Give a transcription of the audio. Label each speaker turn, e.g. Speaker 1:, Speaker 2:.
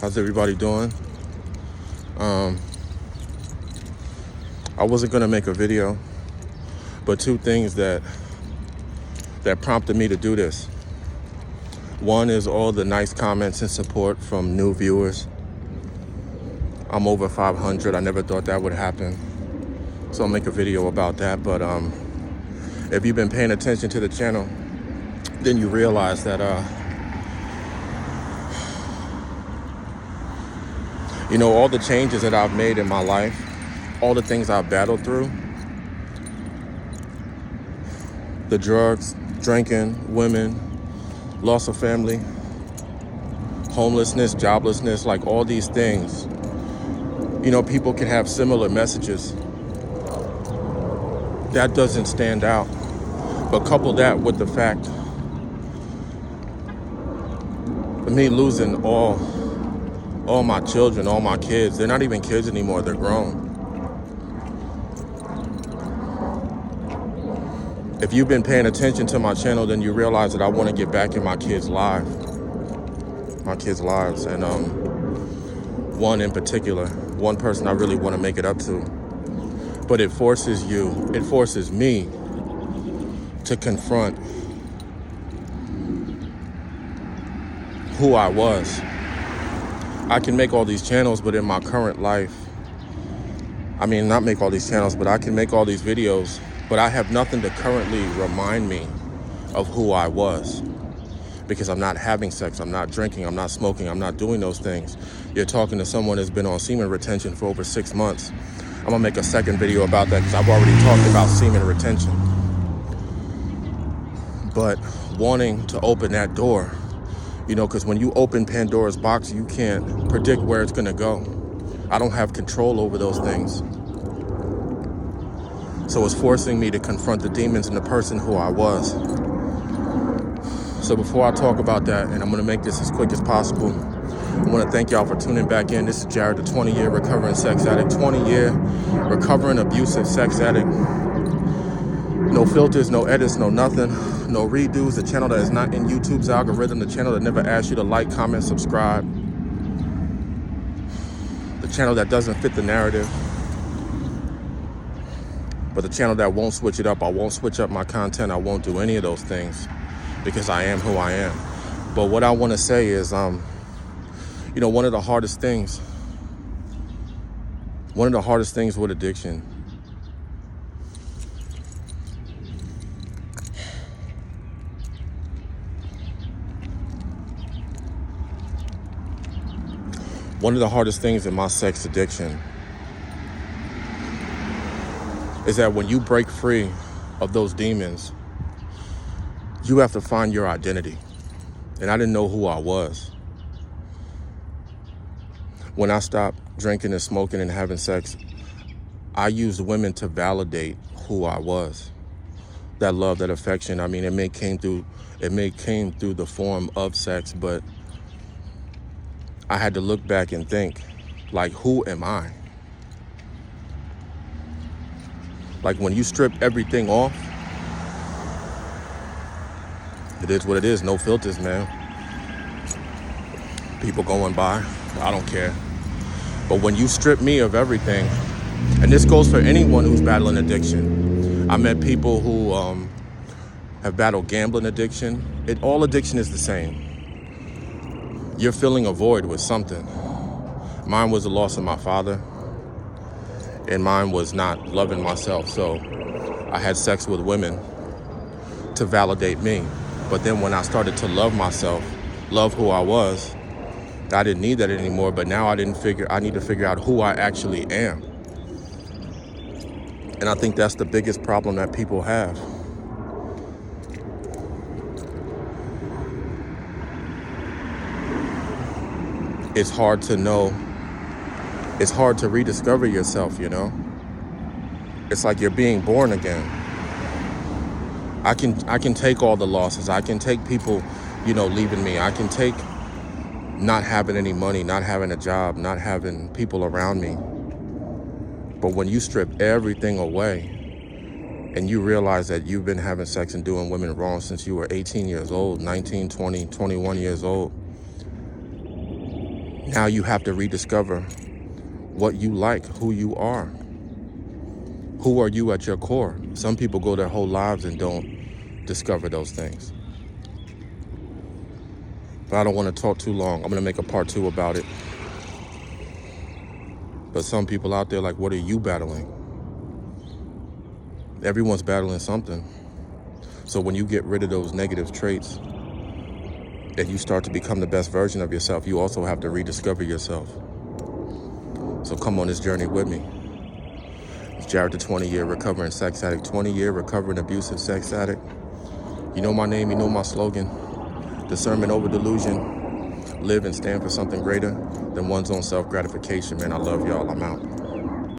Speaker 1: How's everybody doing? I wasn't gonna make a video, but two things that prompted me to do this. One is all the nice comments and support from new viewers. I'm over 500. I never thought that would happen, so I'll make a video about that. But if you've been paying attention to the channel, then you realize that all the changes that I've made in my life, all the things I've battled through, the drugs, drinking, women, loss of family, homelessness, joblessness, like all these things, people can have similar messages. That doesn't stand out. But couple that with the fact of me losing all my children, all my kids. They're not even kids anymore, they're grown. If you've been paying attention to my channel, then you realize that I want to get back in my kids' lives. And one in particular, one person I really want to make it up to. But it forces me to confront who I was. I can make all these channels, but in my current life, not make all these channels, but I can make all these videos, but I have nothing to currently remind me of who I was, because I'm not having sex, I'm not drinking, I'm not smoking, I'm not doing those things. You're talking to someone that's been on semen retention for over 6 months. I'm gonna make a second video about that because I've already talked about semen retention. But wanting to open that door, because when you open Pandora's box, you can't predict where it's gonna go. I don't have control over those things. So it's forcing me to confront the demons in the person who I was. So before I talk about that, and I'm gonna make this as quick as possible, I wanna thank y'all for tuning back in. This is Jared, the 20-year recovering sex addict, 20-year recovering abusive sex addict. No filters, no edits, no nothing, no redos. The channel that is not in YouTube's algorithm, the channel that never asks you to like, comment, subscribe. The channel that doesn't fit the narrative. But the channel that won't switch it up. I won't switch up my content. I won't do any of those things because I am who I am. But what I want to say is, one of the hardest things with addiction One of the hardest things in my sex addiction is that when you break free of those demons, you have to find your identity. And I didn't know who I was. When I stopped drinking and smoking and having sex, I used women to validate who I was. That love, that affection, it may came through the form of sex, but I had to look back and think, like, who am I? Like, when you strip everything off, it is what it is. No filters, man. People going by, I don't care. But when you strip me of everything, and this goes for anyone who's battling addiction. I met people who have battled gambling addiction. All addiction is the same. You're filling a void with something. Mine was the loss of my father, and mine was not loving myself. So I had sex with women to validate me. But then when I started to love myself, love who I was, I didn't need that anymore. But now I need to figure out who I actually am. And I think that's the biggest problem that people have. It's hard to know. It's hard to rediscover yourself, It's like you're being born again. I can take all the losses. I can take people, leaving me. I can take not having any money, not having a job, not having people around me. But when you strip everything away and you realize that you've been having sex and doing women wrong since you were 18 years old, 19, 20, 21 years old, Now you have to rediscover what you like, who you are. Who are you at your core? Some people go their whole lives and don't discover those things. But I don't want to talk too long. I'm going to make a part 2 about it. But some people out there, like, what are you battling? Everyone's battling something. So when you get rid of those negative traits and you start to become the best version of yourself, you also have to rediscover yourself. So come on this journey with me. It's Jared, the 20-year recovering sex addict, 20-year recovering abusive sex addict. You know my name, you know my slogan. Discernment over delusion. Live and stand for something greater than one's own self-gratification. Man, I love y'all. I'm out.